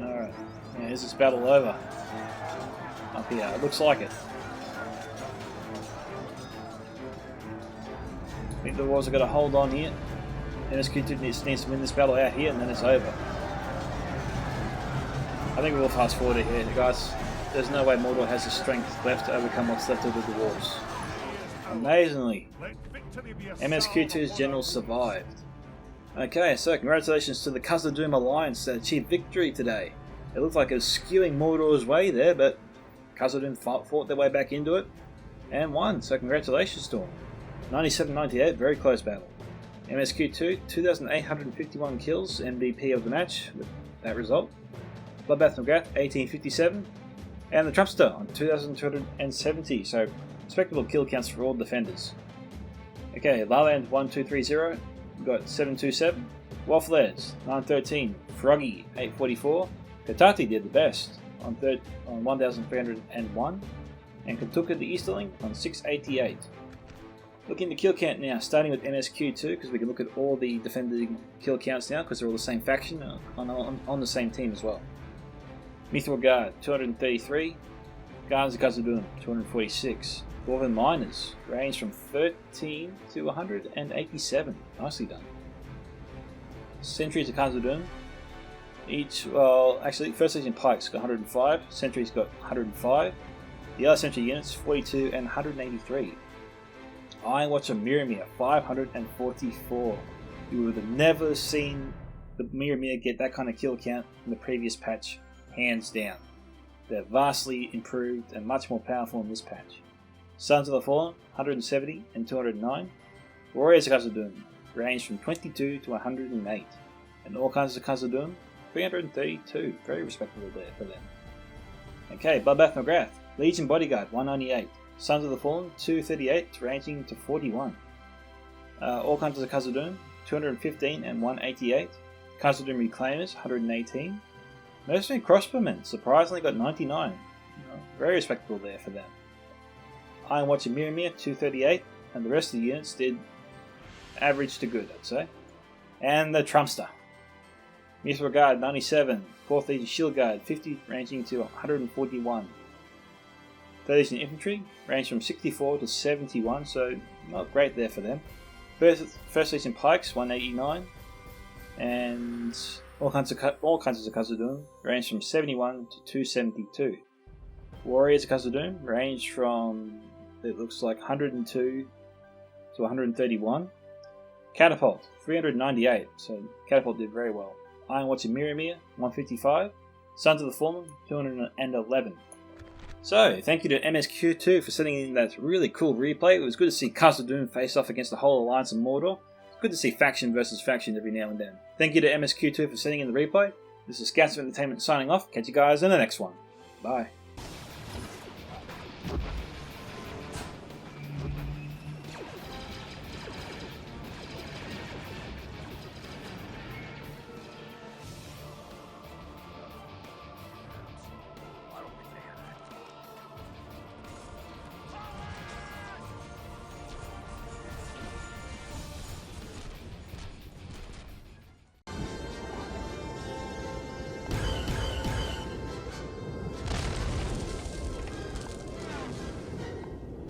Alright, now is this battle over? Up here, it looks like it. I think the Wars have got to hold on here. MSQ2 needs to win this battle out here and then it's over. I think we'll fast forward here, guys. There's no way Mordor has the strength left to overcome what's left of the dwarves. Amazingly, MSQ2's generals survived. Okay, so congratulations to the Khazad-dum alliance that achieved victory today. It looked like it was skewing Mordor's way there, but Khazad-dum fought their way back into it and won, so congratulations to them. 97-98, very close battle. MSQ2, 2,851 kills, MVP of the match with that result. Bloodbath McGrath, 1857, and the Trumpster on 2,270, so respectable kill counts for all defenders. Okay, Larland 1230, we've got 727, Waffleheads 913, Froggy 844, Katati did the best on 1,301, and Katuka the Easterling on 688. Looking at the kill count now, starting with MSQ2, because we can look at all the defending kill counts now, because they're all the same faction on the same team as well. Mithril Guard 233, Guards of Khazad-dum 246, Dwarven Miners range from 13 to 187, nicely done. Sentries of Khazad-dum, First Legion Pikes got 105, Sentries got 105, the other Sentry units 42 and 183. Iron Watcher Mirrormere 544. You would have never seen the Mirrormere get that kind of kill count in the previous patch, hands down. They're vastly improved and much more powerful in this patch. Sons of the Fallen 170 and 209. Warriors of Khazad-dum range from 22 to 108. And all kinds of Khazad-dum 332. Very respectable there for them. Okay, Bloodbath McGrath, Legion Bodyguard 198. Sons of the Fallen 238, ranging to 41. All kinds of Khazad-dum 215 and 188. Khazad-dum Reclaimers 118. Mercenary Crossbowmen surprisingly got 99. Very respectable there for them. Iron Watcher Mirrormere 238, and the rest of the units did average to good, I'd say. And the Trumpster. Mithril Guard 97, 4th Legion Shield Guard 50, ranging to 141. 3rd Legion Infantry range from 64 to 71, so not great there for them. First Legion Pikes 189, and all kinds of Khazad-dum range from 71 to 272. Warriors of Khazad-dum range from, it looks like, 102 to 131. Catapult 398, so Catapult did very well. Iron Watcher Mirrormere 155. Sons of the Fallen 211. So, thank you to MSQ2 for sending in that really cool replay. It was good to see Khazad-dum face off against the whole Alliance of Mordor. It's good to see faction versus faction every now and then. Thank you to MSQ2 for sending in the replay. This is Scouts of Entertainment signing off. Catch you guys in the next one. Bye.